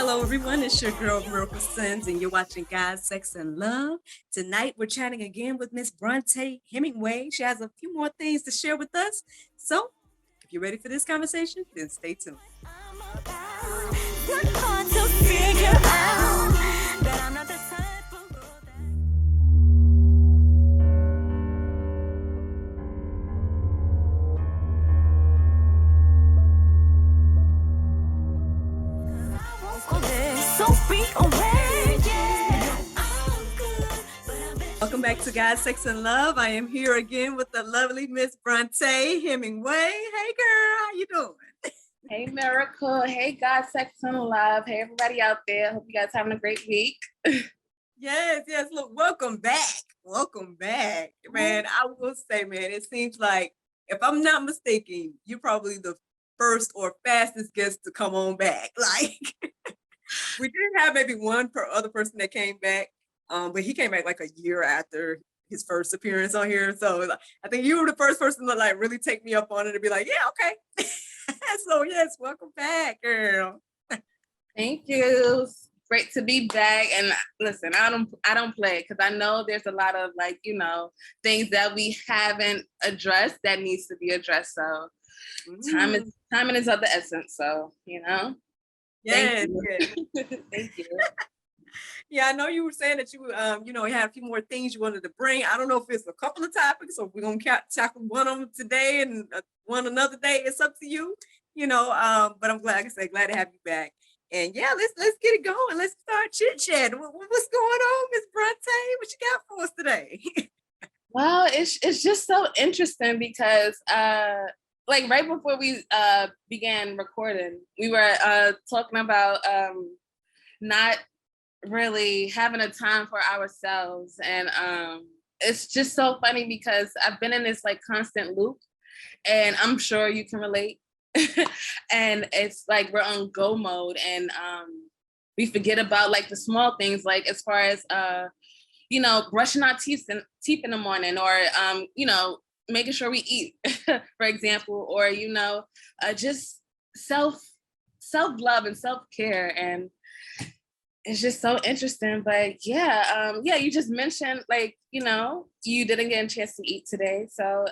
Hello, everyone. It's your girl, Miracle Sons, and you're watching God, Sex, and Love. Tonight, we're chatting again with Miss Bronte Hemingway. She has a few more things to share with us. So, if you're ready for this conversation, then stay tuned. Welcome back to God, Sex, and Love. I am here again with the lovely Miss Bronte Hemingway. Hey, girl, how you doing? Hey, Miracle. Hey, God, Sex, and Love. Hey, everybody out there. Hope you guys having a great week. Yes. Look, welcome back. Welcome back. Man, I will say, man, it seems like, if I'm not mistaken, you're probably the first or fastest guest to come on back. Like, we did have maybe one other person that came back, but he came back like a year after his first appearance on here. So I think you were the first person to like really take me up on it and be like, yeah, okay. So yes, welcome back, girl. Thank you. Great to be back. And listen, I don't play because I know there's a lot of things that we haven't addressed that needs to be addressed. So time is of the essence. So Yes. Thank you. Yeah, I know you were saying that you had a few more things you wanted to bring. I don't know if it's a couple of topics or we're gonna tackle one of them today and one another day. It's up to you, but I'm glad to have you back. And yeah, let's get it going. Let's start chit chatting. What's going on, Miss Bronte? What you got for us today? Well, it's just so interesting because like right before we began recording, we were talking about not really having a time for ourselves. And it's just so funny because I've been in this like constant loop, and I'm sure you can relate. And it's like we're on go mode, and we forget about like the small things, like as far as brushing our teeth in the morning, or making sure we eat, for example, or just self-love and self-care. And it's just so interesting. But yeah, you just mentioned you didn't get a chance to eat today. So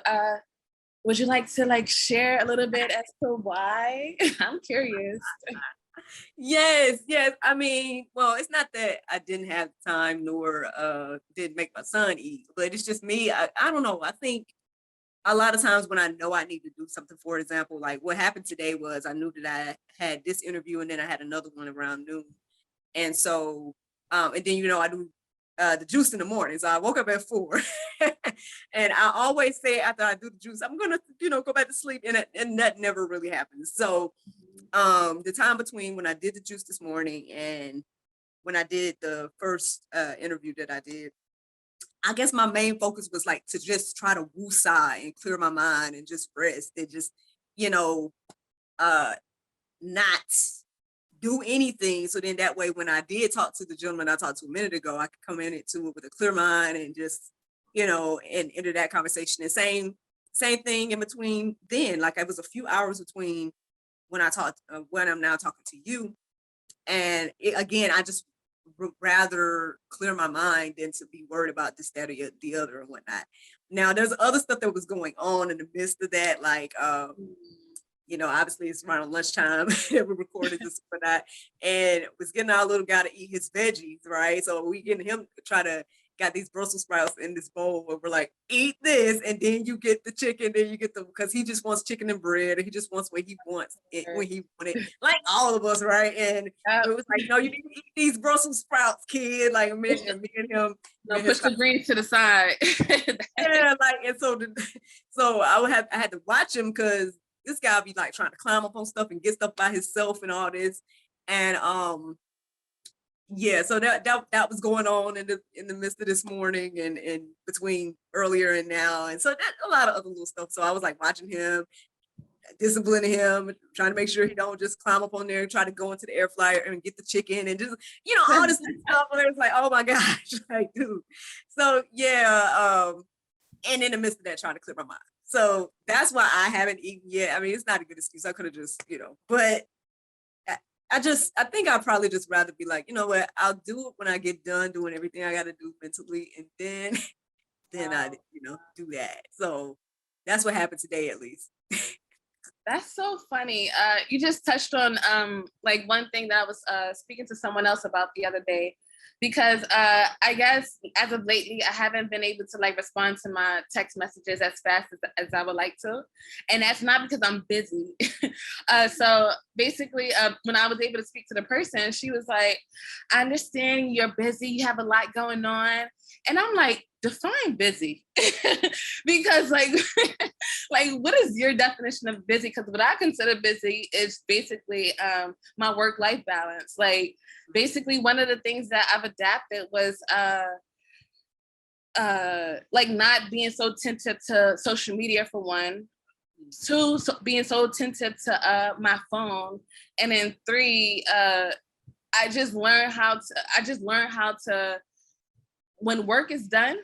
would you like to share a little bit as to why? I'm curious. Yes. I mean, well, it's not that I didn't have time nor didn't make my son eat, but it's just me. I don't know. I think a lot of times when I know I need to do something, for example, like what happened today was I knew that I had this interview and then I had another one around noon. And so, and then, I do the juice in the morning. So I woke up at 4 and I always say after I do the juice, I'm going to, go back to sleep, and that never really happens. So the time between when I did the juice this morning and when I did the first interview that I did, I guess my main focus was like to just try to woosah and clear my mind and just rest and just, not do anything. So then that way, when I did talk to the gentleman I talked to a minute ago, I could come into it with a clear mind and just, and enter that conversation. And same thing in between then. Like it was a few hours between when I talked, when I'm now talking to you. And again, I just would rather clear my mind than to be worried about this, that, or the other and whatnot. Now, there's other stuff that was going on in the midst of that, like, obviously it's around lunchtime. We recorded this for that, and was getting our little guy to eat his veggies, right? So we getting him to try to got these Brussels sprouts in this bowl where we're like, eat this, and then you get the chicken, then you get because he just wants chicken and bread, and he just wants what he wants when he wants it, like all of us, right? And it was like, no, you need to eat these Brussels sprouts, kid. Like me and him. No, push the greens to the side. Yeah, and so I had to watch him because this guy be like trying to climb up on stuff and get stuff by himself and all this. And so that was going on in the midst of this morning and between earlier and now. And so that a lot of other little stuff. So I was like watching him, disciplining him, trying to make sure he don't just climb up on there and try to go into the air fryer and get the chicken and just, all this stuff. And it's like, oh my gosh, like, dude. So yeah, and in the midst of that, trying to clear my mind. So that's why I haven't eaten yet. I mean, it's not a good excuse. I could have just, but I think I'd probably just rather be like, you know what, I'll do it when I get done doing everything I got to do mentally, and then I, do that. So that's what happened today, at least. That's so funny. You just touched on like one thing that I was speaking to someone else about the other day, because I guess as of lately I haven't been able to like respond to my text messages as fast as I would like to, and that's not because I'm busy. So basically, when I was able to speak to the person, she was like, "I understand you're busy. You have a lot going on," and I'm like, "Define busy," because like. Like, what is your definition of busy? Because what I consider busy is basically my work-life balance. Like, basically, one of the things that I've adapted was like not being so attentive to social media for one, two, being so attentive to my phone, and then three, I just learned how to when work is done,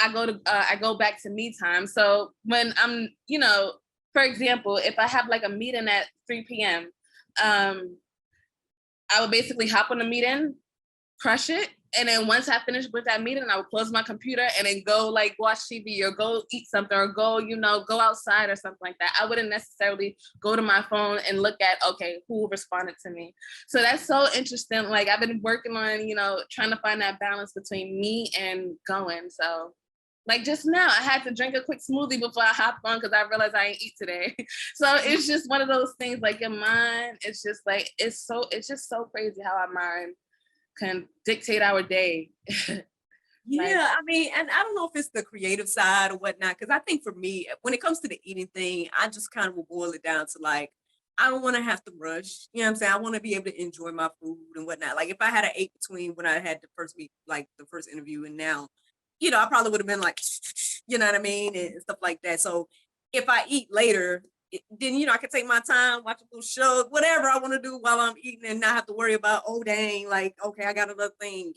I go back to me time. So when I'm, for example, if I have like a meeting at 3 p.m., I would basically hop on the meeting, crush it, and then once I finish with that meeting, I would close my computer and then go like watch TV or go eat something or go, go outside or something like that. I wouldn't necessarily go to my phone and look at, okay, who responded to me. So that's so interesting. Like I've been working on, trying to find that balance between me and going. So like just now, I had to drink a quick smoothie before I hopped on because I realized I ain't eat today. So it's just one of those things. Like your mind, it's just like it's just so crazy how our mind can dictate our day. Yeah, I mean, and I don't know if it's the creative side or whatnot, because I think for me, when it comes to the eating thing, I just kind of will boil it down to like, I don't want to have to rush. You know what I'm saying? I want to be able to enjoy my food and whatnot. Like if I had an ate between when I had the first meet, like the first interview and now, I probably would have been like, you know what I mean? And stuff like that. So if I eat later, then, I can take my time, watch a little show, whatever I want to do while I'm eating and not have to worry about, oh, dang, like, okay, I got another thing.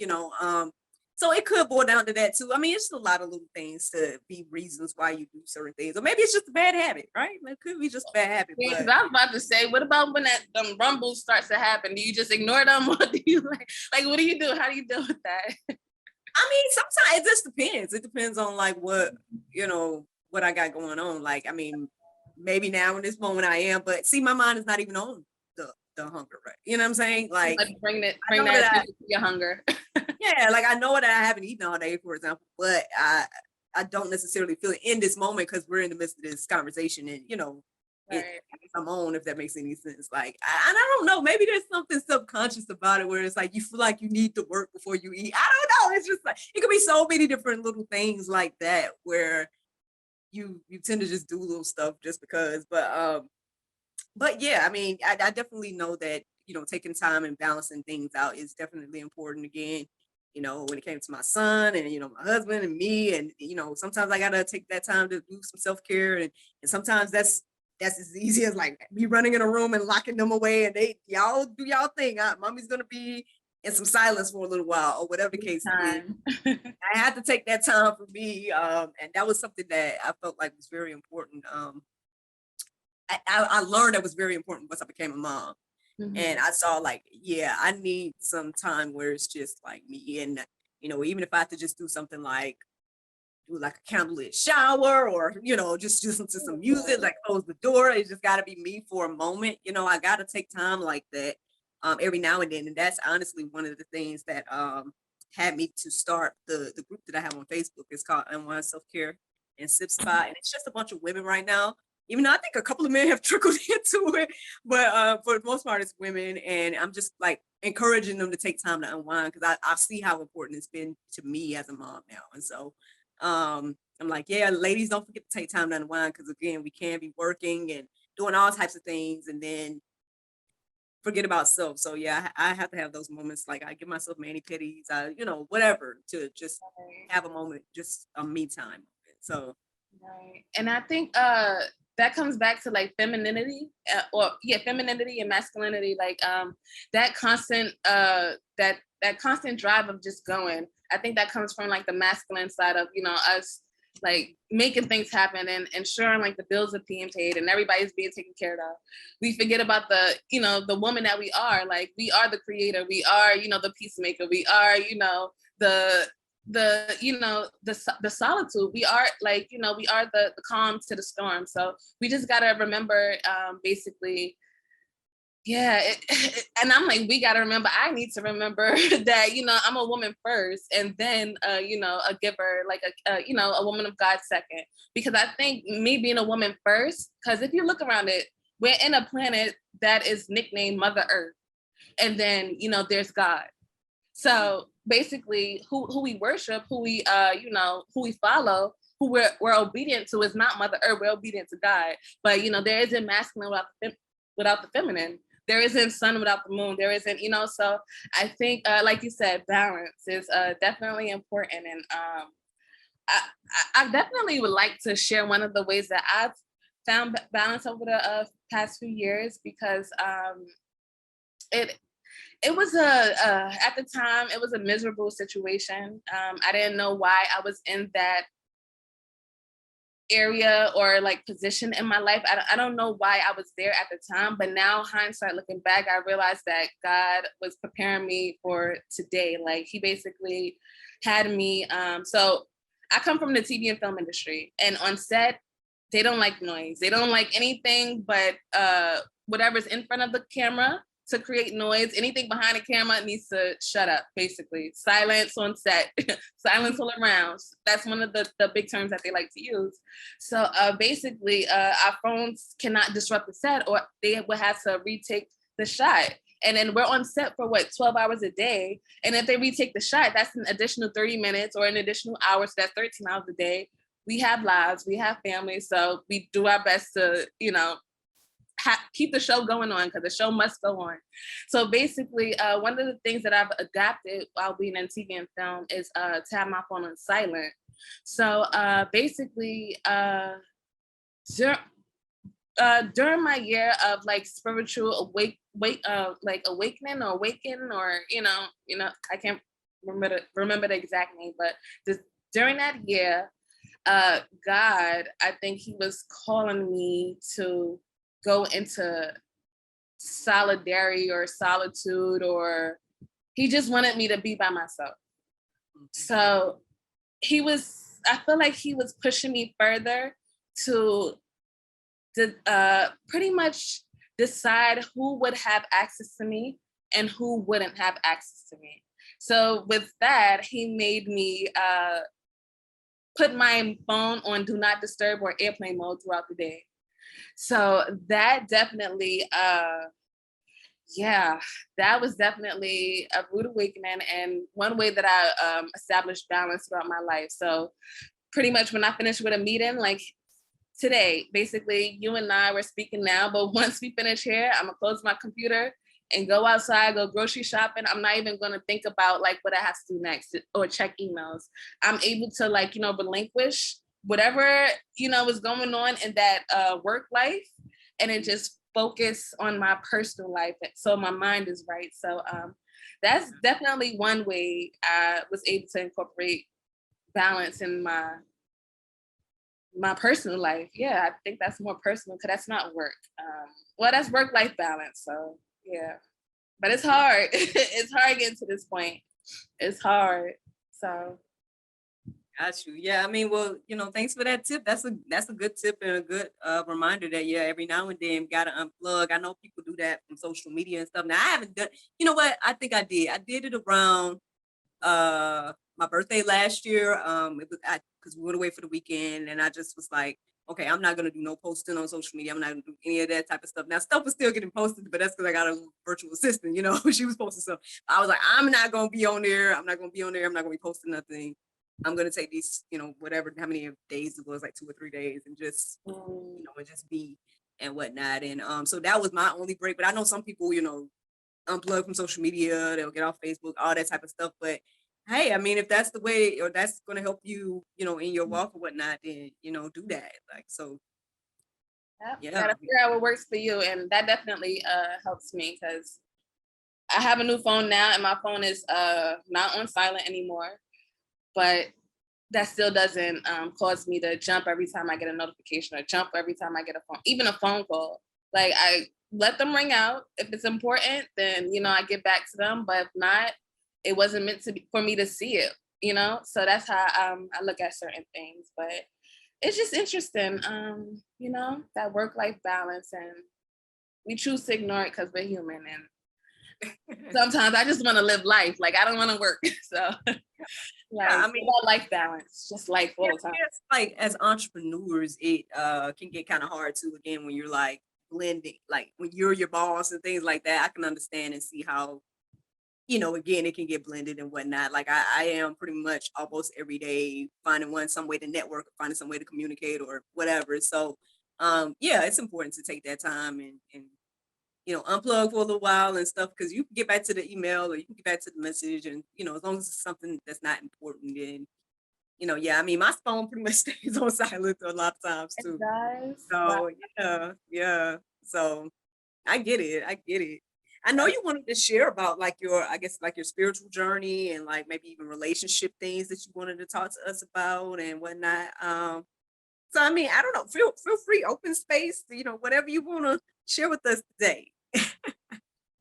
So it could boil down to that too. I mean, it's just a lot of little things to be reasons why you do certain things, or maybe it's just a bad habit, right? It could be just a bad habit. Yeah, but I was about to say, what about when that rumble starts to happen? Do you just ignore them, or do you like what do you do? How do you deal with that? I mean, sometimes it just depends. It depends on like what I got going on. Like, I mean, maybe now in this moment I am, but see, my mind is not even on the hunger, right? You know what I'm saying? Like bring that that to your hunger. yeah, like I know that I haven't eaten all day, for example, but I don't necessarily feel it in this moment because we're in the midst of this conversation, and Right. I'm on, if that makes any sense. Like, and I don't know, maybe there's something subconscious about it where it's like you feel like you need to work before you eat. I don't know. It's just like it could be so many different little things like that where you tend to just do little stuff just because. But yeah, I mean, I definitely know that taking time and balancing things out is definitely important. Again, when it came to my son and my husband and me, and sometimes I gotta take that time to do some self-care, and sometimes that's as easy as like me running in a room and locking them away, and y'all do y'all thing. Mommy's gonna be in some silence for a little while, or whatever the case is. I had to take that time for me, and that was something that I felt like was very important. I learned that was very important once I became a mom. Mm-hmm. And I saw like, yeah, I need some time where it's just like me. And, even if I have to just do something like do like a candlelit shower, or, just listen to some music, like close the door. It's just got to be me for a moment. I got to take time like that every now and then. And that's honestly one of the things that had me to start the group that I have on Facebook. It's called Unwind Self-Care and Sip Spot. And it's just a bunch of women right now. Even though I think a couple of men have trickled into it, but for the most part, it's women. And I'm just like encouraging them to take time to unwind, because I see how important it's been to me as a mom now. And so I'm like, yeah, ladies, don't forget to take time to unwind, because again, we can be working and doing all types of things and then forget about self. So yeah, I have to have those moments. Like I give myself mani-pedis, whatever, to just have a moment, just a me time. So right. And I think that comes back to like femininity, femininity and masculinity, like that constant that constant drive of just going. I think that comes from like the masculine side of us like making things happen and ensuring like the bills are being paid and everybody's being taken care of. We forget about the, you know, the woman that we are. Like we are the creator. We are, you know, the peacemaker. We are, you know, the you know the solitude. We are like, you know, we are the calm to the storm. So we just gotta remember basically, yeah, and I'm like, we got to remember, I need to remember that, you know, I'm a woman first and then, you know, a giver, like you know, a woman of God second. Because I think me being a woman first, because if you look around it, we're in a planet that is nicknamed Mother Earth. And then, you know, there's God. So basically who we worship, who we, you know, who we follow, who we're obedient to is not Mother Earth, we're obedient to God. But, you know, there isn't masculine without the feminine. There isn't sun without the moon. There isn't, you know, so I think, like you said, balance is definitely important. And I definitely would like to share one of the ways that I've found balance over the past few years, because it was at the time, it was a miserable situation. I didn't know why I was in that area or like position in my life. I don't know why I was there at the time, but now hindsight looking back, I realized that God was preparing me for today. Like he basically had me, so I come from the TV and film industry, and on set, they don't like noise. They don't like anything but whatever's in front of the camera to create noise. Anything behind the camera needs to shut up, basically. Silence on set, silence all around. That's one of the big terms that they like to use. So basically, our phones cannot disrupt the set, or they will have to retake the shot. And then we're on set for 12 hours a day. And if they retake the shot, that's an additional 30 minutes or an additional hour. So that's 13 hours a day. We have lives, we have families. So we do our best to, you know, keep the show going on, because the show must go on. So basically, one of the things that I've adapted while being in TV and film is to have my phone on silent. So basically, during my year of like spiritual like awakening or awaken, or you know, I can't remember the exact name, but just during that year, God, I think he was calling me to go into solidarity or solitude, or he just wanted me to be by myself. So I feel like he was pushing me further to pretty much decide who would have access to me and who wouldn't have access to me. So with that, he made me put my phone on do not disturb or airplane mode throughout the day. So that definitely, that was definitely a rude awakening, and one way that I established balance throughout my life. So pretty much when I finish with a meeting, like today, basically you and I were speaking now, but once we finish here, I'm gonna close my computer and go outside, go grocery shopping. I'm not even gonna think about like what I have to do next or check emails. I'm able to like, you know, relinquish whatever, you know, is going on in that work life, and then just focus on my personal life. So my mind is right. So that's definitely one way I was able to incorporate balance in my personal life. Yeah, I think that's more personal because that's not work. Well, that's work-life balance. So yeah, but it's hard. It's hard getting to this point. It's hard. So. Got you. Yeah, I mean, well, you know, thanks for that tip. That's a good tip and a good reminder that every now and then gotta unplug. I know people do that from social media and stuff. Now I haven't done. You know what? I think I did. I did it around my birthday last year. Because we went away for the weekend, and I just was like, okay, I'm not gonna do no posting on social media. I'm not gonna do any of that type of stuff. Now stuff was still getting posted, but that's because I got a virtual assistant. You know, she was posting stuff. I was like, I'm not gonna be on there. I'm not gonna be on there. I'm not gonna be posting nothing. I'm gonna take these, you know, whatever, how many days it was, like 2 or 3 days, and just, you know, and just be and whatnot. And so that was my only break. But I know some people, you know, unplug from social media, they'll get off Facebook, all that type of stuff. But hey, I mean, if that's the way, or that's gonna help you, you know, in your walk or whatnot, then you know, do that. Like so. Yep. You gotta figure out what works for you, and that definitely helps me because I have a new phone now, and my phone is not on silent anymore. But that still doesn't cause me to jump every time I get a notification or jump every time I get a phone, even a phone call. Like I let them ring out. If it's important, then, you know, I get back to them. But if not, it wasn't meant to be for me to see it, you know? So that's how I look at certain things. But it's just interesting, you know, that work-life balance, and we choose to ignore it because we're human. And sometimes I just want to live life. Like I don't want to work. So like, Yeah, I mean, about life balance, just life all the time. it's like as entrepreneurs, it can get kind of hard too. Again, when you're like blending, like when you're your boss and things like that, I can understand and see how, you know, again, it can get blended and whatnot. Like I am pretty much almost every day finding some way to network, finding some way to communicate or whatever. So yeah, it's important to take that time and you know, unplug for a little while and stuff, because you can get back to the email or you can get back to the message, and you know, as long as it's something that's not important, then you know, yeah, I mean, my phone pretty much stays on silent a lot of times It too. does. Wow. So yeah, yeah. So I get it. I get it. I know you wanted to share about like your, I guess, like your spiritual journey and like maybe even relationship things that you wanted to talk to us about and whatnot. So I mean, I don't know. Feel free, open space. You know, whatever you want to share with us today.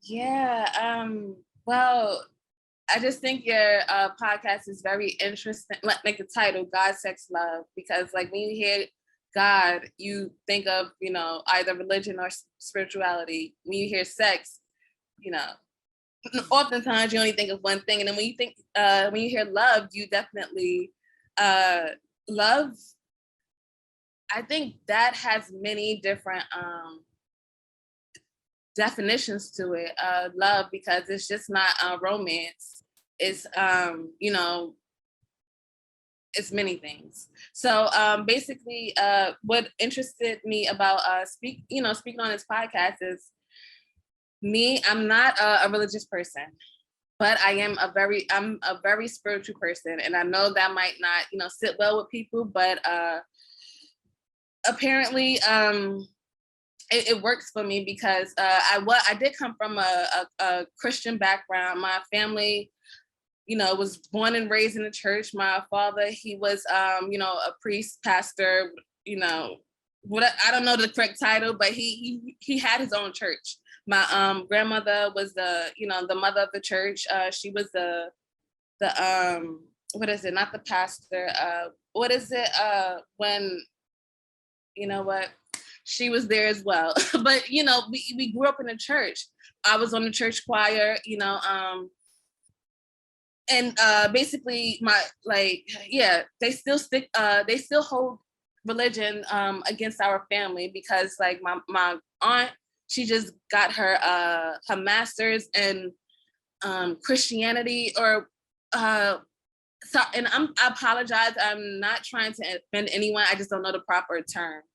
Yeah. Well, I just think your podcast is very interesting. Like the title, God, Sex, Love, because like when you hear God, you think of, you know, either religion or spirituality. When you hear sex, you know, oftentimes you only think of one thing. And then when you think, when you hear love, you definitely, love, I think that has many different definitions to it. Love, because it's just not romance. It's, you know, it's many things. So basically, what interested me about speaking on this podcast is me. I'm not a religious person, but I'm a very spiritual person, and I know that might not, you know, sit well with people, but apparently it works for me because I did come from a Christian background. My family, you know, was born and raised in the church. My father, he was you know, a priest, pastor, you know, what I don't know the correct title, but he had his own church. My grandmother was the mother of the church. She was the what is it? Not the pastor. What is it? When, you know what? She was there as well. But you know, we grew up in a church. I was on the church choir, you know, and basically they still hold religion against our family, because like my aunt, she just got her master's in Christianity, or so, and I apologize, I'm not trying to offend anyone, I just don't know the proper terms.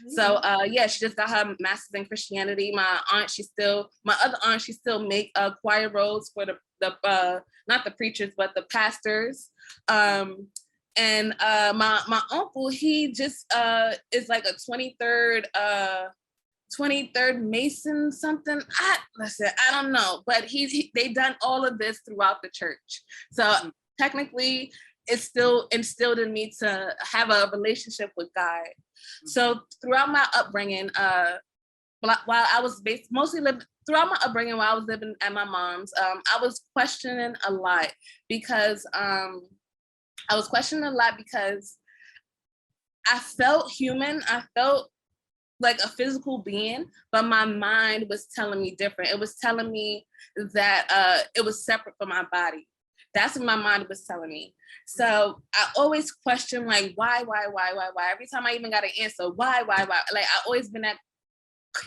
So yeah, she just got her master's in Christianity. My other aunt, she still make choir rolls for the not the preachers, but the pastors. And my uncle, he just is like a 23rd Mason something. Listen, I don't know, but they done all of this throughout the church. So technically, it's still instilled in me to have a relationship with God. So throughout my upbringing, while I was mostly living throughout my upbringing, while I was living at my mom's, I was questioning a lot because I felt human. I felt like a physical being, but my mind was telling me different. It was telling me that it was separate from my body. That's what my mind was telling me. So I always question, like, why? Every time I even got an answer, why? Like, I always been that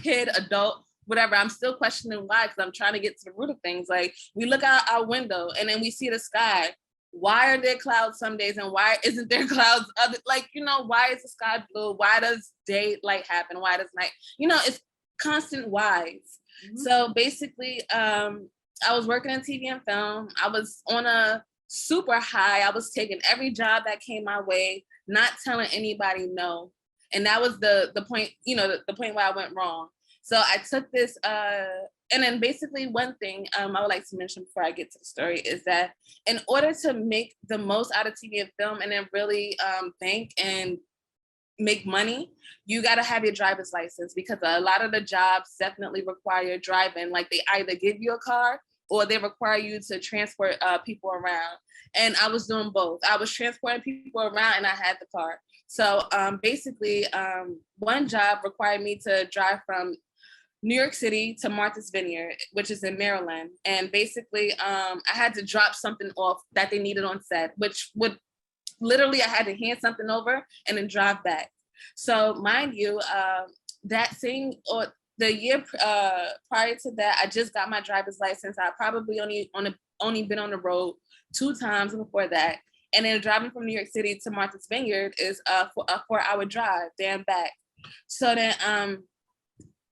kid, adult, whatever. I'm still questioning why, because I'm trying to get to the root of things. Like, we look out our window and then we see the sky. Why are there clouds some days and why isn't there clouds other, like, you know, why is the sky blue? Why does daylight happen? Why does night? You know, it's constant whys. So basically, I was working in TV and film. I was on a super high. I was taking every job that came my way, not telling anybody no. And that was the point, you know, the point where I went wrong. So I took this, and then basically one thing I would like to mention before I get to the story is that in order to make the most out of TV and film and then really bank and make money, you got to have your driver's license, because a lot of the jobs definitely require driving. Like they either give you a car or they require you to transport people around. And I was doing both. I was transporting people around and I had the car. So basically, one job required me to drive from New York City to Martha's Vineyard, which is in Maryland. And basically, I had to drop something off that they needed on set, which would literally, I had to hand something over and then drive back. So mind you, that same, or the year prior to that, I just got my driver's license. I probably only been on the road 2 times before that. And then driving from New York City to Martha's Vineyard is a 4-hour drive there and back. So then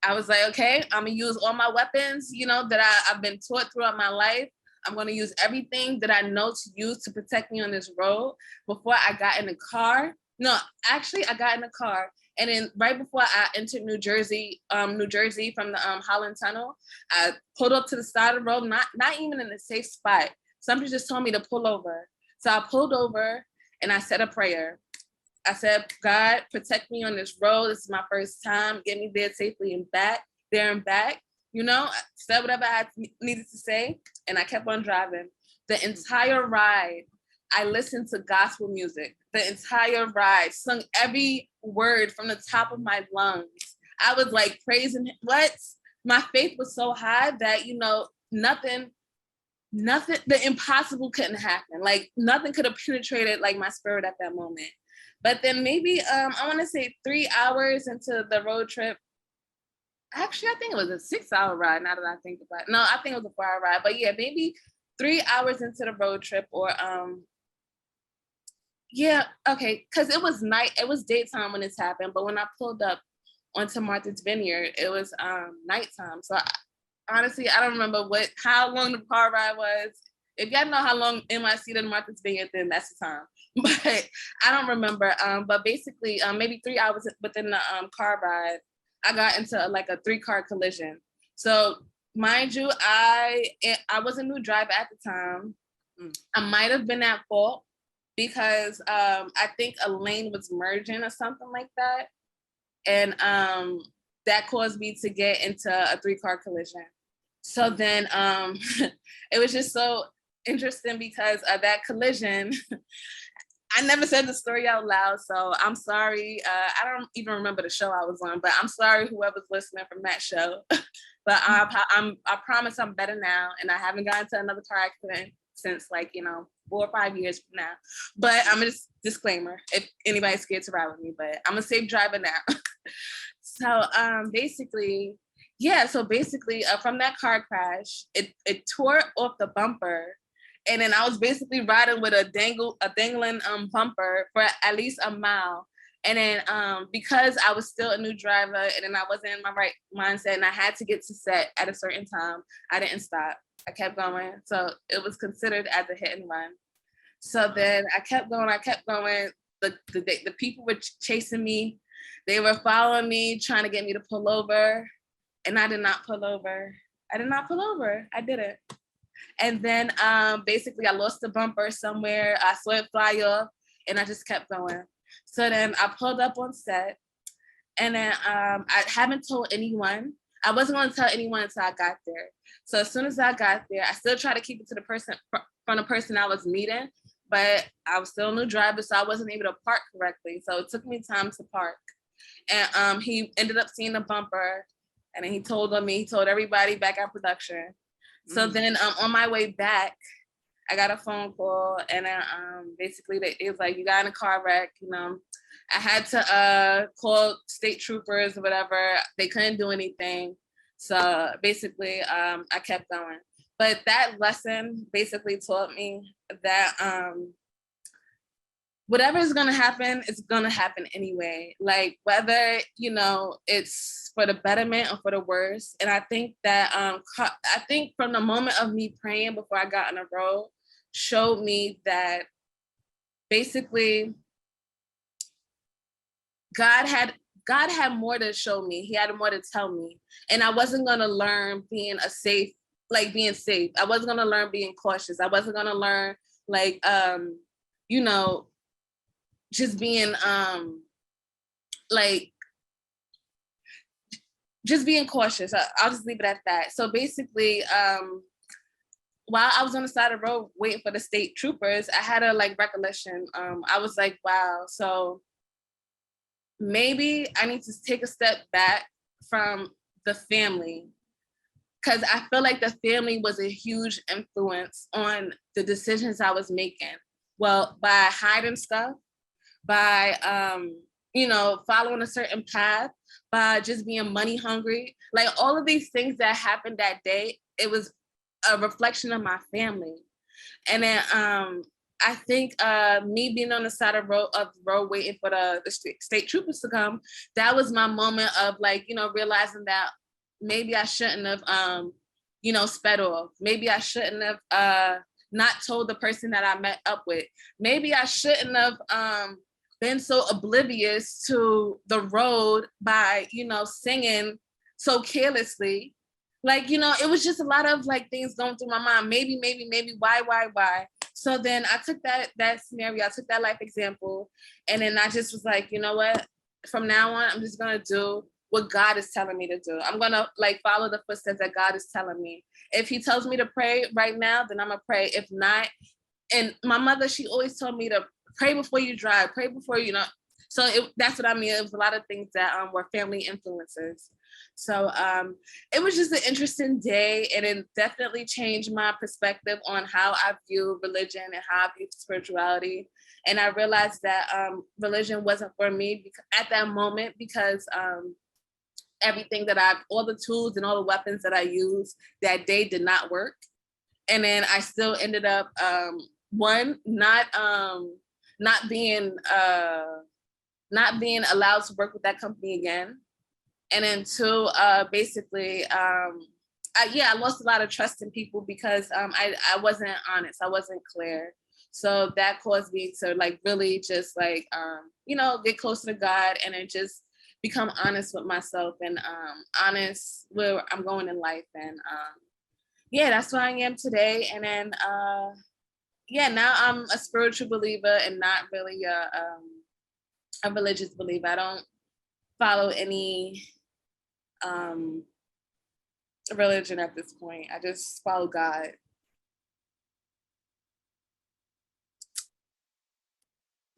I was like, okay, I'm gonna use all my weapons, that I've been taught throughout my life. I'm gonna use everything that I know to use to protect me on this road. Before I got in the car, no, actually I got in the car. And then right before I entered New Jersey from the Holland Tunnel, I pulled up to the side of the road, not even in a safe spot. Somebody just told me to pull over. So I pulled over and I said a prayer. I said, God, protect me on this road. This is my first time. Get me there safely and back, there and back. I said whatever I needed to say, and I kept on driving. The entire ride, I listened to gospel music. The entire ride, sung every word from the top of my lungs. I was like praising him. My faith was so high that, nothing, the impossible couldn't happen. Like nothing could have penetrated like my spirit at that moment. But then maybe, I want to say 3 hours into the road trip. Actually, I think it was a 6-hour ride, now that I think about it. No, I think it was a 4-hour ride. But yeah, maybe 3 hours into the road trip, or yeah, okay, because it was daytime when this happened, but when I pulled up onto Martha's Vineyard, it was nighttime. So honestly, I don't remember how long the car ride was. If y'all know how long NYC to Martha's Vineyard, then that's the time. But I don't remember. But basically, maybe 3 hours within the car ride, I got into like a 3-car collision. So mind you, I was a new driver at the time. I might have been at fault because I think a lane was merging or something like that. And that caused me to get into a 3-car collision. So then it was just so interesting because of that collision. I never said the story out loud, so I'm sorry. I don't even remember the show I was on, but I'm sorry whoever's listening from that show. But I promise I'm better now, and I haven't gotten into another car accident since 4 or 5 years from now. But I'm just disclaimer if anybody's scared to ride with me, but I'm a safe driver now. So basically, from that car crash, it tore off the bumper. And then I was basically riding with a dangling bumper for at least a mile. And then because I was still a new driver and then I wasn't in my right mindset and I had to get to set at a certain time, I didn't stop. I kept going. So it was considered as a hit and run. So then I kept going. The people were chasing me. They were following me, trying to get me to pull over. And I did not pull over. I didn't. And then basically I lost the bumper somewhere. I saw it fly off and I just kept going. So then I pulled up on set and then I haven't told anyone. I wasn't going to tell anyone until I got there. So as soon as I got there, I still tried to keep it to the person from the person I was meeting, but I was still a new driver, so I wasn't able to park correctly. So it took me time to park. And he ended up seeing the bumper and then he told everybody back at production. So then on my way back, I got a phone call and basically it was like, you got in a car wreck, I had to call state troopers or whatever. They couldn't do anything. So basically I kept going. But that lesson basically taught me that whatever is going to happen, it's going to happen anyway. Like whether, it's for the betterment or for the worse. And I think that, from the moment of me praying before I got on the road, showed me that basically God had God had more to show me. He had more to tell me. And I wasn't gonna learn being being safe. I wasn't gonna learn being cautious. I wasn't gonna learn like you know, just being like just being cautious. I'll just leave it at that. So basically, while I was on the side of the road waiting for the state troopers, I had a like recollection. I was like, wow, so maybe I need to take a step back from the family, because I feel like the family was a huge influence on the decisions I was making. Well, by hiding stuff, by following a certain path, by just being money hungry, like all of these things that happened that day, it was a reflection of my family. And then I think me being on the side of the road waiting for the state troopers to come, that was my moment of like, realizing that maybe I shouldn't have, sped off. Maybe I shouldn't have not told the person that I met up with. Maybe I shouldn't have been so oblivious to the road by, singing so carelessly. Like, it was just a lot of like things going through my mind. Maybe, why? So then I took that scenario, I took that life example, and then I just was like, you know what? From now on, I'm just gonna do what God is telling me to do. I'm gonna like follow the footsteps that God is telling me. If He tells me to pray right now, then I'm gonna pray. If not, and my mother, she always told me to pray before you drive, pray before So that's what I mean. It was a lot of things that were family influences. So it was just an interesting day, and it definitely changed my perspective on how I view religion and how I view spirituality. And I realized that religion wasn't for me at that moment, because all the tools and all the weapons that I used that day did not work. And then I still ended up not being allowed to work with that company again. And then two, basically, I lost a lot of trust in people because I wasn't honest. I wasn't clear. So that caused me to like really just like, get closer to God, and then just become honest with myself, and honest where I'm going in life. And that's where I am today. And then, now I'm a spiritual believer and not really a religious believer. I don't follow any religion at this point. I just follow God.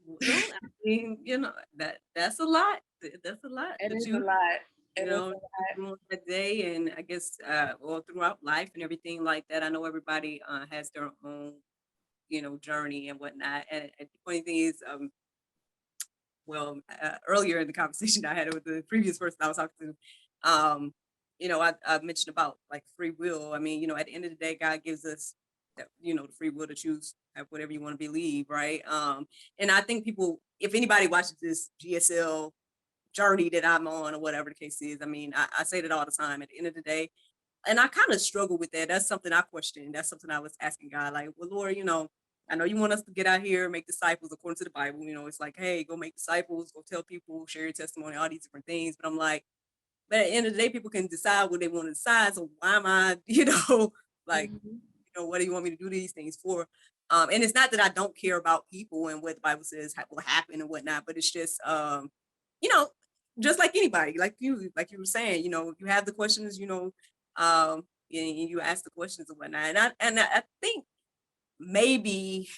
Well, I mean, that's a lot. That's a lot. It But is a lot. you know, on that day, and I guess all throughout life and everything like that. I know everybody has their own, journey and whatnot. And the funny thing is, earlier in the conversation I had with the previous person I was talking to, I mentioned about like free will. I mean, at the end of the day, God gives us that, the free will to choose whatever you want to believe, right? And I think people, if anybody watches this GSL journey that I'm on or whatever the case is, I mean, I say that all the time. At the end of the day, and I kind of struggle with that. That's something I question. That's something I was asking God, like, well, Lord, I know you want us to get out here, make disciples according to the Bible. It's like, hey, go make disciples, go tell people, share your testimony, all these different things. But I'm like, but at the end of the day, people can decide what they want to decide. So why am I, like, what do you want me to do these things for? And it's not that I don't care about people and what the Bible says will happen and whatnot, but it's just, you know, just like anybody, like you were saying, you have the questions, and you ask the questions and whatnot. And I think maybe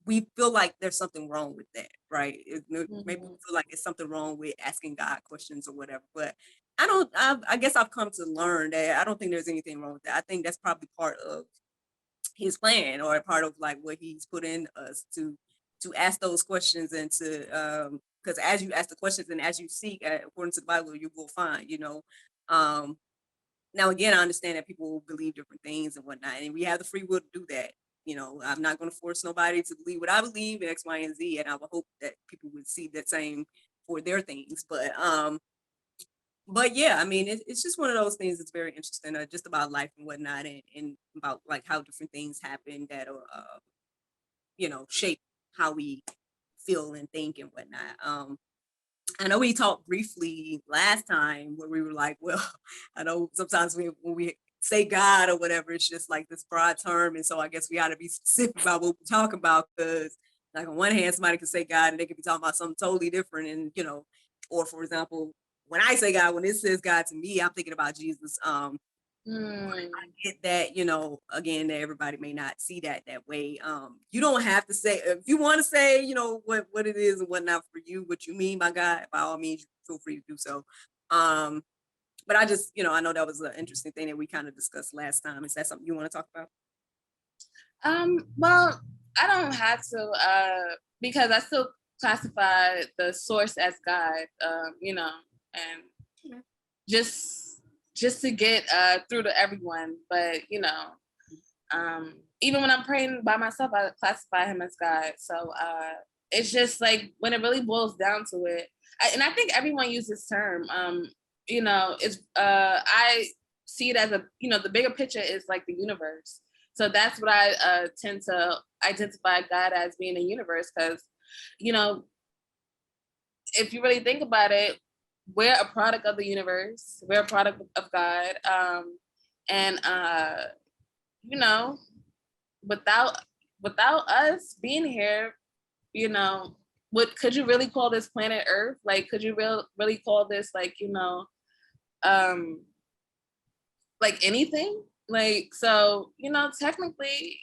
we feel like there's something wrong with that, right? Maybe we feel like it's something wrong with asking God questions or whatever. But I guess I've come to learn that I don't think there's anything wrong with that. I think that's probably part of his plan, or a part of like what he's put in us to ask those questions, and to because as you ask the questions and as you seek according to the Bible, you will find. Um, Now again, I understand that people believe different things and whatnot, and we have the free will to do that. I'm not going to force nobody to believe what I believe in X, Y, and Z, and I would hope that people would see that same for their things. But yeah, I mean, it's just one of those things that's very interesting, just about life and whatnot, and about like how different things happen that are, shape how we feel and think and whatnot. I know we talked briefly last time where we were like, well, I know sometimes when we say God or whatever, it's just like this broad term. And so I guess we got to be specific about what we're talking about, because like on one hand, somebody can say God and they could be talking about something totally different. And, or for example, when I say God, when it says God to me, I'm thinking about Jesus. Mm. Get that, again, that everybody may not see that way. You don't have to say, if you want to say, what it is and whatnot for you, what you mean by God, by all means, feel free to do so. But I just, I know that was an interesting thing that we kind of discussed last time. Is that something you want to talk about? Well, I don't have to, because I still classify the source as God, and Yeah. just to get through to everyone. But even when I'm praying by myself, I classify him as God. So it's just like when it really boils down to it, and I think everyone uses this term. It's I see it as the bigger picture is like the universe. So that's what I tend to identify God as, being a universe, because if you really think about it, we're a product of the universe. We're a product of God, and without us being here, what could you really call this planet Earth? Like, could you really call this um, like anything? Like, so technically,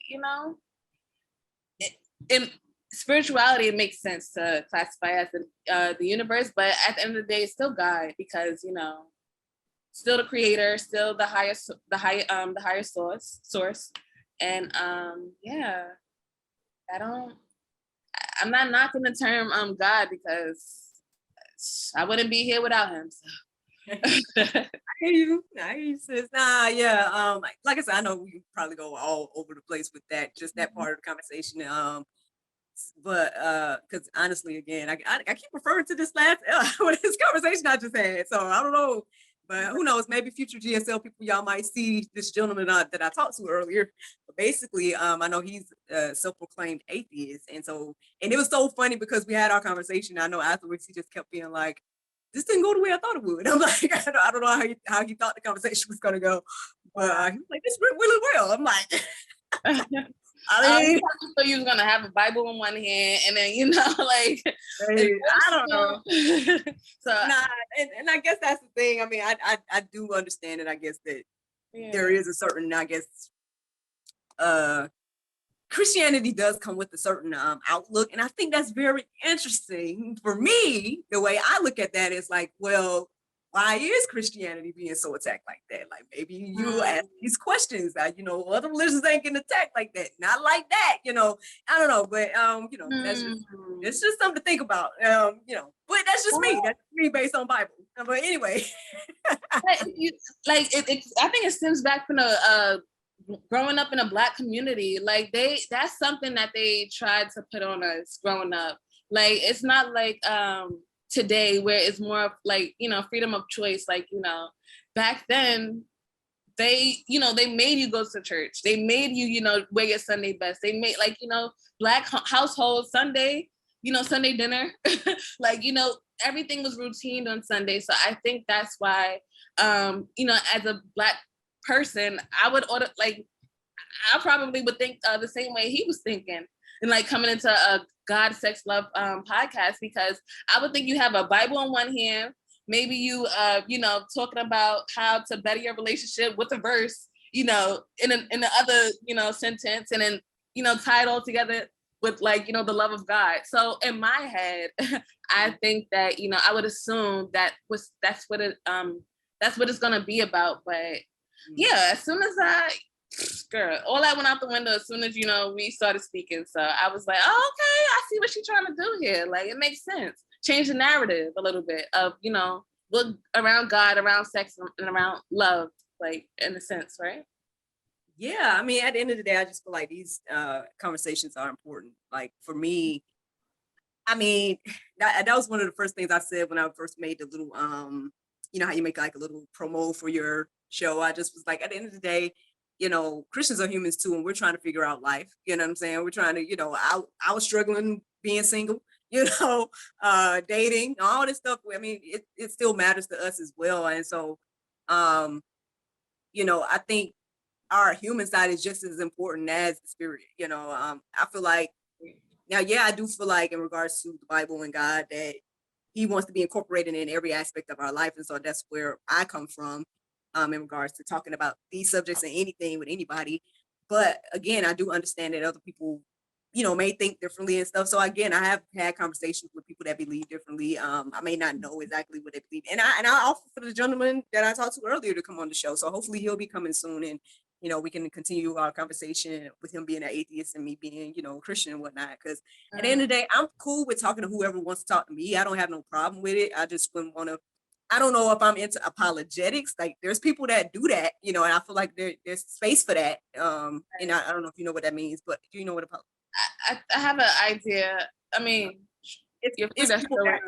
in spirituality, it makes sense to classify as the universe, but at the end of the day, it's still God, because still the creator, still the higher source, and yeah, I'm not knocking the term God, because I wouldn't be here without him. So. I hear you. I hear you, sis. Nah, yeah. Like I said, I know we probably go all over the place with that, just that part of the conversation. But because honestly, again, I keep referring to this last this conversation I just had. So I don't know, but who knows? Maybe future GSL people, y'all might see this gentleman that I talked to earlier. But basically, I know he's a self-proclaimed atheist, and it was so funny because we had our conversation. I know afterwards he just kept being like, "This didn't go the way I thought it would." I'm like, I don't know how he thought the conversation was gonna go, but he was like, "This went really well." I'm like. I mean, so you was gonna have a Bible in one hand, and then like, hey, I don't know. So nah, and I guess that's the thing. I mean, I do understand it. I guess that there is a certain, I guess, Christianity does come with a certain outlook, and I think that's very interesting. For me, the way I look at that is like, well, why is Christianity being so attacked like that? Like, maybe you ask these questions that other religions ain't getting attacked like that, not like that. I don't know, but it's just something to think about. But that's just me. That's me based on Bible. But anyway, I think it stems back from the growing up in a Black community. Like that's something that they tried to put on us growing up. Like, it's not like today, where it's more of like freedom of choice. Like back then, they made you go to church. They made you wear your Sunday best. They made Black household Sunday, Sunday dinner. Like everything was routine on Sunday. So I think that's why as a Black person, I would order, like, I probably would think the same way he was thinking, and like coming into a God, Sex, Love podcast, because I would think you have a Bible in one hand, maybe you talking about how to better your relationship with a verse, in the other sentence, and then tie it all together with the love of God. So in my head, I think that I would assume that's what it's gonna be about. But yeah, as soon as girl, all that went out the window as soon as we started speaking. So I was like, oh, okay, I see what she's trying to do here. Like, it makes sense. Change the narrative a little bit of look around God, around sex, and around love, like, in a sense, right? yeah. I mean, at the end of the day, I just feel like these conversations are important. Like, for me, I mean, that was one of the first things I said when I first made the little how you make like a little promo for your show. I just was like, at the end of the day, Christians are humans too, and we're trying to figure out life. You know what I'm saying? We're trying to, I was struggling being single. dating, all this stuff. I mean, it still matters to us as well. And so, I think our human side is just as important as the spirit. I feel like now, yeah, I do feel like in regards to the Bible and God that He wants to be incorporated in every aspect of our life, and so that's where I come from, in regards to talking about these subjects and anything with anybody. But again, I do understand that other people, may think differently and stuff. So again, I have had conversations with people that believe differently. I may not know exactly what they believe, and I offer for the gentleman that I talked to earlier to come on the show. So hopefully he'll be coming soon, and we can continue our conversation with him being an atheist and me being, Christian and whatnot. Because at the end of the day, I'm cool with talking to whoever wants to talk to me. I don't have no problem with it. I just wouldn't want to. I don't know if I'm into apologetics. Like there's people that do that, and I feel like there's space for that. And I don't know if you know what that means, but do you know what I have an idea. I mean, it's people that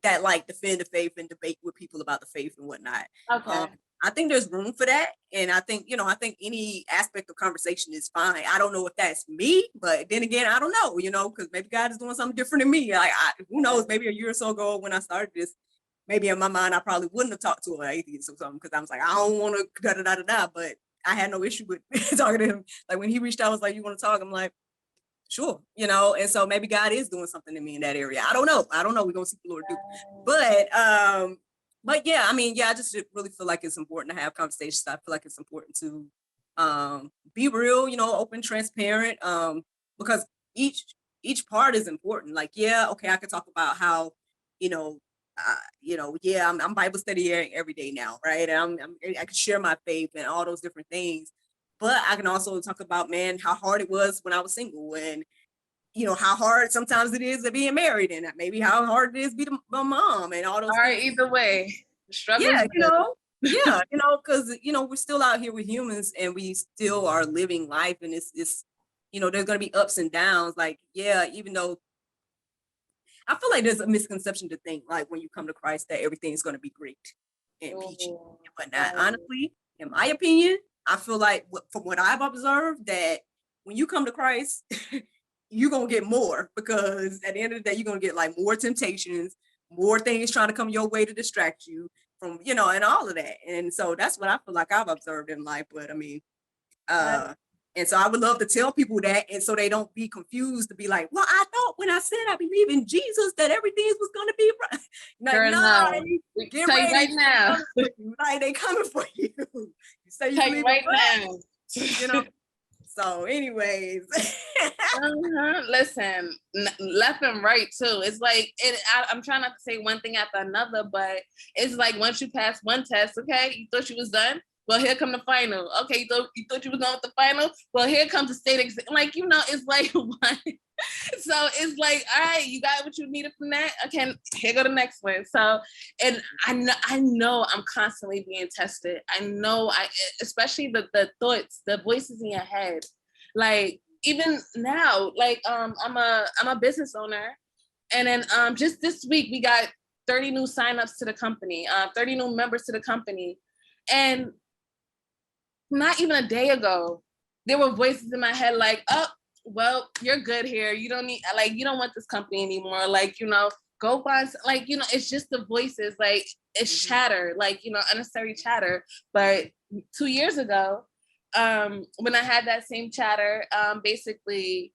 are like defend the faith and debate with people about the faith and whatnot. Okay. I think there's room for that. And I think any aspect of conversation is fine. I don't know if that's me, but then again, I don't know, because maybe God is doing something different than me. Like, who knows, maybe a year or so ago when I started this, maybe in my mind, I probably wouldn't have talked to an atheist or something because I was like, I don't want to da-da-da-da-da, but I had no issue with talking to him. Like when he reached out, I was like, you want to talk? I'm like, sure, and so maybe God is doing something to me in that area. I don't know. We're gonna see what the Lord do. But yeah, I mean, yeah, I just really feel like it's important to have conversations. I feel like it's important to be real, open, transparent, because each part is important. Like, yeah, okay, I could talk about how, yeah, I'm Bible studying every day now, right? And I can share my faith and all those different things. But I can also talk about, man, how hard it was when I was single, and how hard sometimes it is to being married, and maybe how hard it is to be a mom and all those things. Either way, struggle. Yeah, because we're still out here with humans, and we still are living life, and it's there's gonna be ups and downs. Like, yeah, even though I feel like there's a misconception to think like when you come to Christ that everything's gonna be great and peachy and whatnot. Honestly, in my opinion, I feel like from what I've observed that when you come to Christ, you're gonna get more, because at the end of the day, you're gonna get like more temptations, more things trying to come your way to distract you from, and all of that. And so that's what I feel like I've observed in life. But I mean, and so I would love to tell people that, and so they don't be confused to be like, well, I thought when I said I believe in Jesus that everything was gonna be right. Like, no, get ready right now. Like they coming for you. You say you believe right now. So anyways. Listen, left and right too. It's like I'm trying not to say one thing after another, but it's like once you pass one test, okay, you thought you was done. Well, here come the final. Okay, you thought you was going with the final. Well, here comes the state exam. Like, it's like one. So it's like, all right, you got what you needed from that. Okay, here go the next one. So, and I know I'm constantly being tested. I know especially the thoughts, the voices in your head. Like even now, like I'm a business owner, and then just this week we got 30 new signups to the company, 30 new members to the company, and not even a day ago, there were voices in my head like, oh, well, you're good here. You don't want this company anymore. Like, go find, like, it's just the voices, like it's chatter, like, unnecessary chatter. But 2 years ago, when I had that same chatter, basically,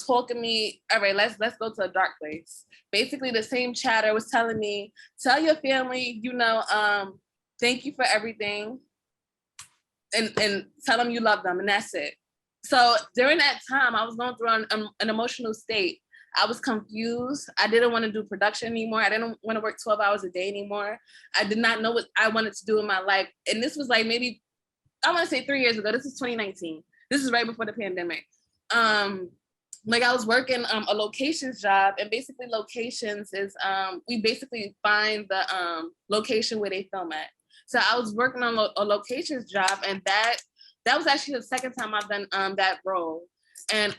talking me, all right, let's go to a dark place. Basically, the same chatter was telling me, tell your family, thank you for everything. And tell them you love them, and that's it. So during that time, I was going through an emotional state. I was confused. I didn't want to do production anymore. I didn't want to work 12 hours a day anymore. I did not know what I wanted to do in my life. And this was like maybe, I want to say 3 years ago. This is 2019. This is right before the pandemic. Like I was working a locations job, and basically locations is, we basically find the location where they film at. So I was working on a locations job, and that was actually the second time I've done that role. And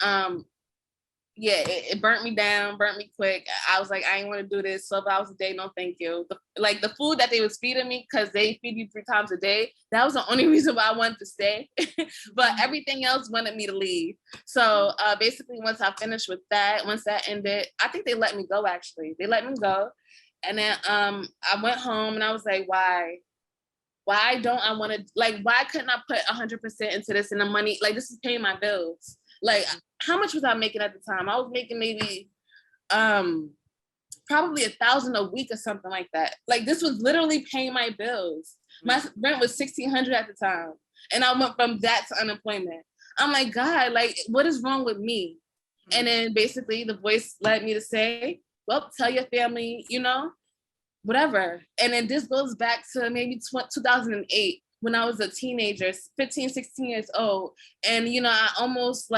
yeah, it burnt me down, burnt me quick. I was like, I ain't want to do this. 12 hours a day, no thank you. Like the food that they was feeding me, because they feed you 3 times a day, that was the only reason why I wanted to stay. But everything else wanted me to leave. So basically, once I finished with that, once that ended, I think they let me go, actually. They let me go. And then I went home and I was like, why? Why don't I want to, like, why couldn't I put 100% into this, and the money, like, this is paying my bills. Like, how much was I making at the time? I was making maybe probably 1,000 a week or something like that. Like, this was literally paying my bills. My rent was 1,600 at the time. And I went from that to unemployment. I'm like, God, like, what is wrong with me? And then basically the voice led me to say, well, tell your family, you know, whatever. And then this goes back to maybe 2008 when I was a teenager, 15, 16 years old. And, you know, I almost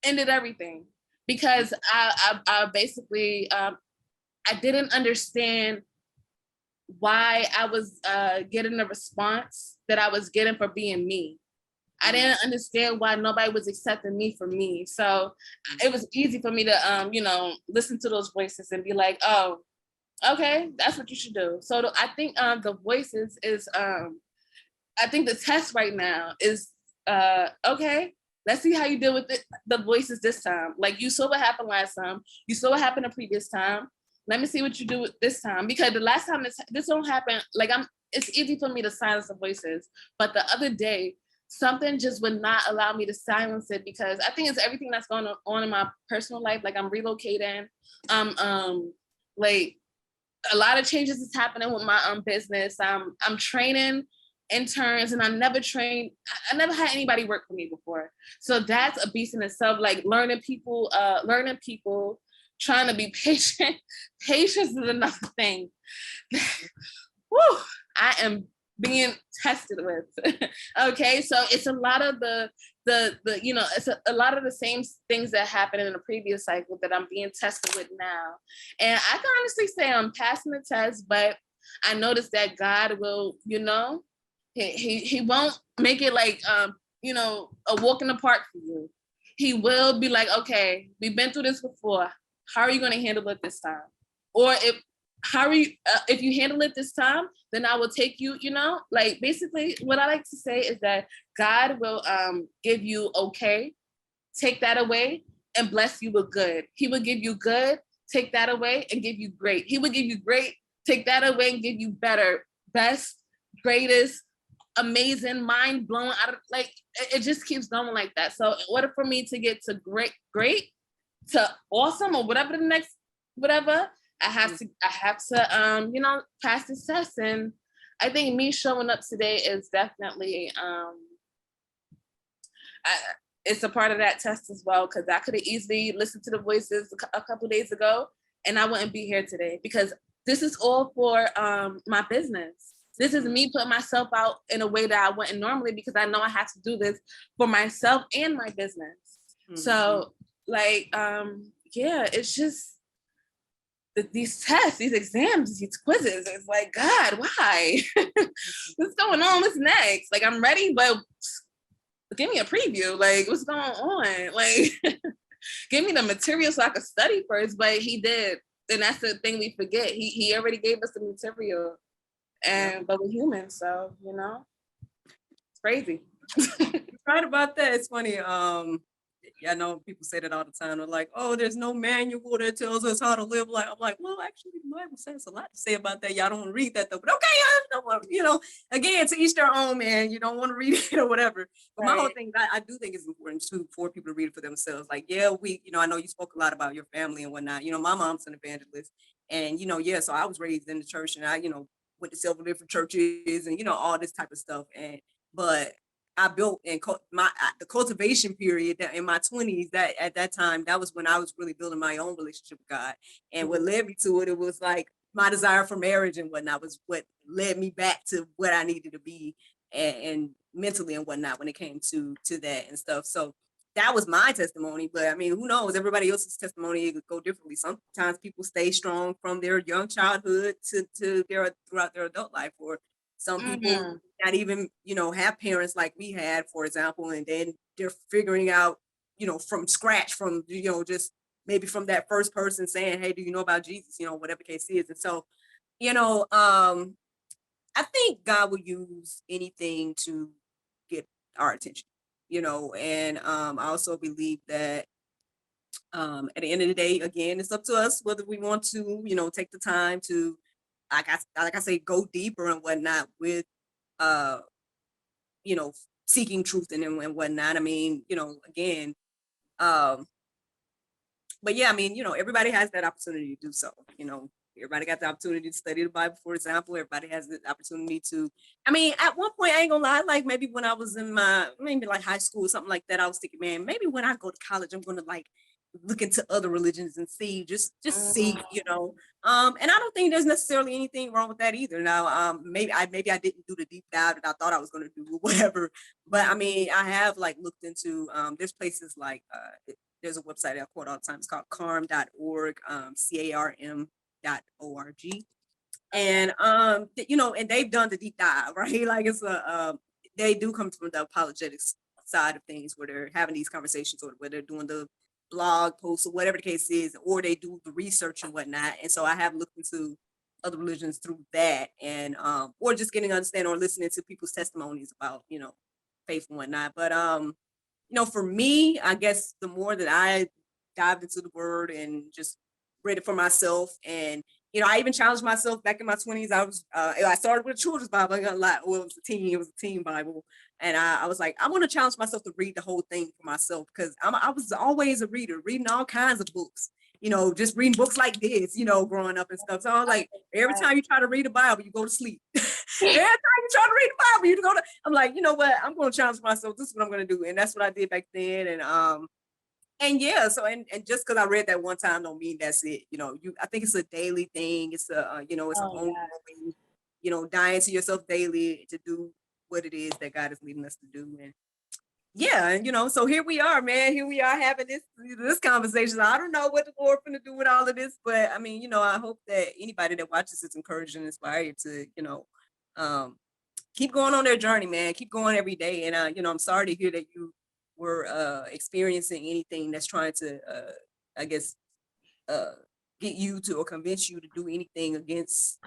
ended everything because I basically, I didn't understand why I was getting the response that I was getting for being me. I didn't understand why nobody was accepting me for me. So it was easy for me to, you know, listen to those voices and be like, oh, okay, that's what you should do. So I think the voices is, I think the test right now is, okay, let's see how you deal with the voices this time. Like, you saw what happened last time. You saw what happened the previous time. Let me see what you do with this time. Because the last time this don't happen, like, it's easy for me to silence the voices. But the other day, something just would not allow me to silence it, because I think it's everything that's going on in my personal life. Like, I'm relocating. Like, a lot of changes is happening with my business. I'm training interns, and I never had anybody work for me before. So that's a beast in itself. Like, learning people, trying to be patient. Patience is another thing. Woo, I am being tested with. Okay, so it's a lot of the you know, it's a lot of the same things that happened in the previous cycle that I'm being tested with now. And I can honestly say I'm passing the test, but I noticed that God will, you know, he won't make it like you know, a walk in the park for you. He will be like, okay, we've been through this before. How are you going to handle it this time? Or if you handle it this time, then I will take you, you know, like, basically what I like to say is that God will give you okay, take that away, and bless you with good. He will give you good, take that away, and give you great. He will give you great, take that away, and give you better, best, greatest, amazing, mind blowing. Like, it just keeps going like that. So in order for me to get to great to awesome, or whatever the next whatever, I have to you know, pass this test. And I think me showing up today is definitely it's a part of that test as well, because I could have easily listened to the voices a couple days ago and I wouldn't be here today, because this is all for my business. This is me putting myself out in a way that I wouldn't normally, because I know I have to do this for myself and my business. So like, yeah, it's just these tests, these exams, these quizzes. It's like, God, why? What's going on? What's next? Like, I'm ready, but give me a preview. Like, what's going on? Like, give me the material so I could study first. But he did. And that's the thing we forget. He already gave us the material. And but we're human, so, you know, it's crazy. Right about that. It's funny. I know people say that all the time. They're like, "Oh, there's no manual that tells us how to live." Like, I'm like, well, actually, the Bible says a lot to say about that. Y'all don't want to read that though, but okay, I don't want, you know, again, to each their own, man. You don't want to read it or whatever. But my whole thing, I do think it's important too for people to read it for themselves. Like, yeah, you know, I know you spoke a lot about your family and whatnot. You know, my mom's an evangelist, and you know, yeah, so I was raised in the church, and I, you know, went to several different churches, and you know, all this type of stuff, but I built in the cultivation period that in my 20s, that at that time, that was when I was really building my own relationship with God. And what led me to it, it was like my desire for marriage and whatnot was what led me back to what I needed to be, and mentally and whatnot when it came to that and stuff. So that was my testimony. But I mean, who knows? Everybody else's testimony could go differently. Sometimes people stay strong from their young childhood to their throughout their adult life, or some people not even, you know, have parents like we had, for example, and then they're figuring out from scratch, from, just maybe from that first person saying, hey, do you know about Jesus? Whatever the case is. And so, I think God will use anything to get our attention, and I also believe that at the end of the day, again, it's up to us whether we want to, take the time to, like I say, go deeper and whatnot with, uh, you know, seeking truth and whatnot. I mean, again, um, but yeah, I mean, everybody has that opportunity to do so. Everybody got the opportunity to study the Bible, for example. Everybody has the opportunity to. I mean, at one point, I ain't gonna lie, like maybe when I was in maybe like high school or something like that, I was thinking, man, maybe when I go to college, I'm gonna like look into other religions and see, just see, and I don't think there's necessarily anything wrong with that either. Now, maybe I didn't do the deep dive that I thought I was gonna do or whatever, but I mean, I have like looked into there's places like there's a website I quote all the time. It's called carm.org, CARM.org. And and they've done the deep dive, right? Like it's they do come from the apologetics side of things where they're having these conversations or where they're doing the blog posts or whatever the case is, or they do the research and whatnot. And so I have looked into other religions through that, and or just getting understanding or listening to people's testimonies about, faith and whatnot. But for me, I guess the more that I dived into the word and just read it for myself, and I even challenged myself back in my 20s. I started with a children's Bible. I got a lot. Well, it was a teen Bible, and I was like, I want to challenge myself to read the whole thing for myself because I was always a reader, reading all kinds of books. Just reading books like this, growing up and stuff. So I was like, every time you try to read the Bible, you go to sleep. Every time you try to read the Bible, you go to. I'm like, you know what? I'm going to challenge myself. This is what I'm going to do, and that's what I did back then. And yeah, so and just because I read that one time don't mean that's it. I think it's a daily thing. It's it's an ongoing, dying to yourself daily to do what it is that God is leading us to do. And yeah, and so here we are, man. Here we are having this conversation. I don't know what the Lord gonna do with all of this, but I mean, I hope that anybody that watches is encouraged and inspired to, um, keep going on their journey, man. Keep going every day. And I'm sorry to hear that you were experiencing anything that's trying to I guess uh get you to or convince you to do anything against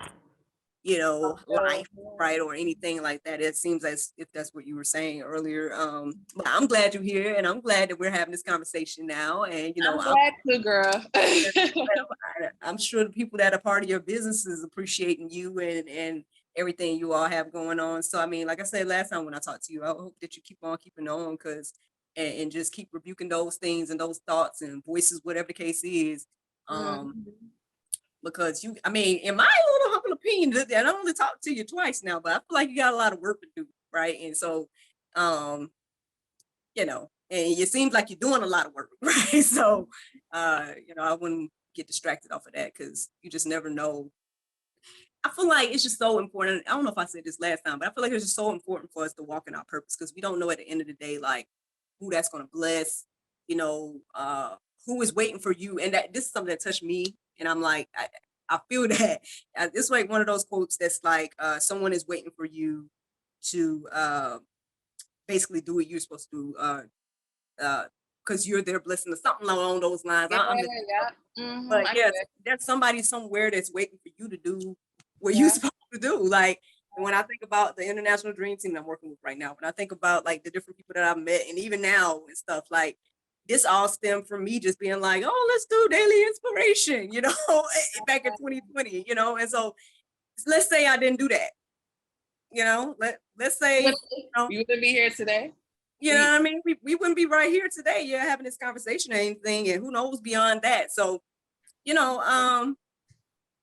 life, right, or anything like that. It seems as if that's what you were saying earlier. But I'm glad you're here, and I'm glad that we're having this conversation now. And I'm glad too, girl. I'm sure the people that are part of your business is appreciating you and everything you all have going on. So I mean, like I said last time when I talked to you, I hope that you keep on keeping on, because and just keep rebuking those things and those thoughts and voices, whatever the case is. Because I mean, in my little humble opinion, and I only talked to you twice now, but I feel like you got a lot of work to do, right? And so, and it seems like you're doing a lot of work, right? So, I wouldn't get distracted off of that, because you just never know. I feel like it's just so important. I don't know if I said this last time, but I feel like it's just so important for us to walk in our purpose, because we don't know at the end of the day, like, who that's going to bless, who is waiting for you. And this is something that touched me. And I'm like, I feel that it's like one of those quotes that's like, someone is waiting for you to basically do what you're supposed to do, because you're their blessing or something along those lines. But yes, there's somebody somewhere that's waiting for you to do what you're supposed to do. Like, when I think about the international dream team that I'm working with right now, when I think about like the different people that I've met, and even now and stuff, like, this all stemmed from me just being like, oh, let's do daily inspiration, back in 2020, and so let's say I didn't do that, let's say, you wouldn't be here today. You know what I mean? We wouldn't be right here today, having this conversation or anything, and who knows beyond that. So,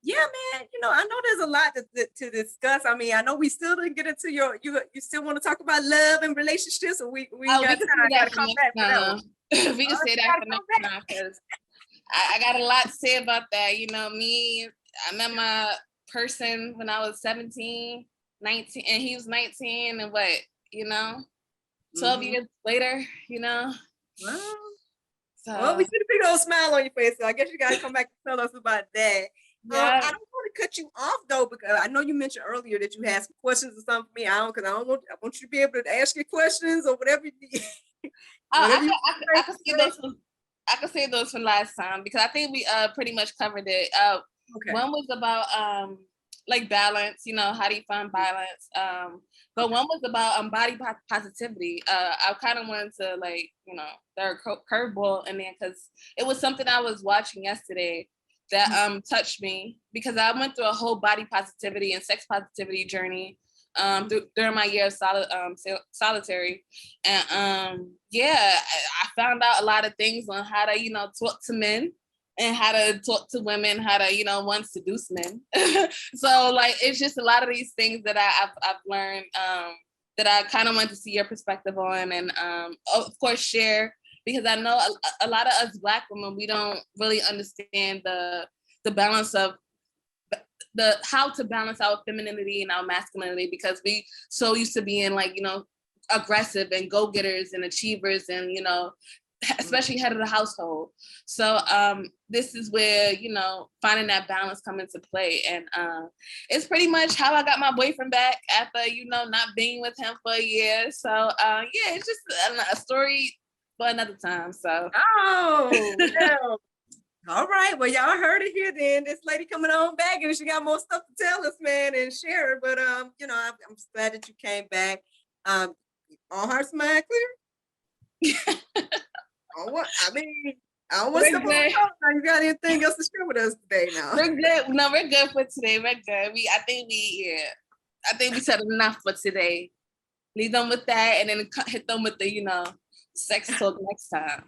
yeah, man, I know there's a lot to discuss. I mean, I know we still didn't get into you still want to talk about love and relationships, or we got time. Gotta come back for that one. We can say that for next time, because I got a lot to say about that. I met my person when I was 17, 19, and he was 19, and 12 years later, Well, we see the big old smile on your face, so I guess you gotta come back and tell us about that. I don't want to cut you off though, because I know you mentioned earlier that you had some questions or something for me. I want you to be able to ask your questions or whatever you need. I Whatever you I could say those. I could say those from last time because I think we pretty much covered it. Okay. One was about like balance, you know, how do you find balance? But one was about body positivity. I kind of wanted to like, you know, throw a curveball in there because it was something I was watching yesterday that touched me because I went through a whole body positivity and sex positivity journey during my year of solitary. And yeah, I found out a lot of things on how to, you know, talk to men and how to talk to women, how to, you know, one seduce men. So like, it's just a lot of these things that I've learned that I kind of want to see your perspective on and of course share, because I know a lot of us Black women, we don't really understand the balance of the how to balance our femininity and our masculinity because we so used to being like, you know, aggressive and go-getters and achievers and, you know, especially head of the household. So this is where, you know, finding that balance come into play. And it's pretty much how I got my boyfriend back after, you know, not being with him for a year. So yeah, it's just a story for another time. So Oh, well. All right. Well, y'all heard it here then. This lady coming on back and she got more stuff to tell us, man, and share it. But you know, I'm glad that you came back. All hearts and mind clear? I don't want to step on the top. You got anything else to share with us today now? We're good. No, we're good for today. We're good. I think we said enough for today. Leave them with that and then hit them with the, you know, sex talk next time.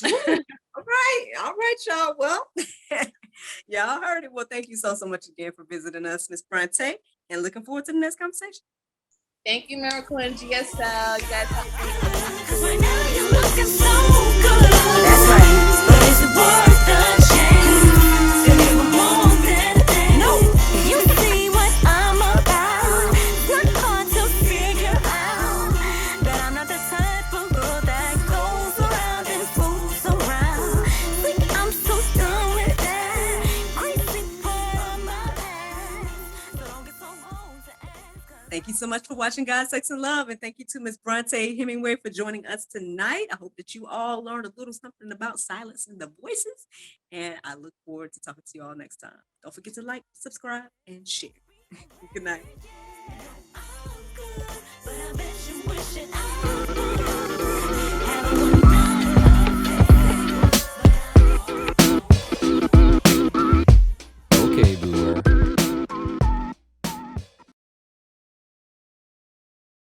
All right, y'all. Well, y'all heard it. Well, thank you so much again for visiting us, Miss Bronte, and looking forward to the next conversation. Thank you, Miracle and GSL. You guys have That's right. But is it worth the chance to live a more than a day? No. You see what I'm about. It's not hard to figure out that I'm not the type of girl that goes around and fools around. Think I'm so done with that crazy part of my past. So don't get so bold to ask. Thank you so much for watching God, Sex, and Love. And thank you to Miss Bronte Hemingway for joining us tonight. I hope that you all learned a little something about silencing the voices. And I look forward to talking to you all next time. Don't forget to like, subscribe, and share. Good night.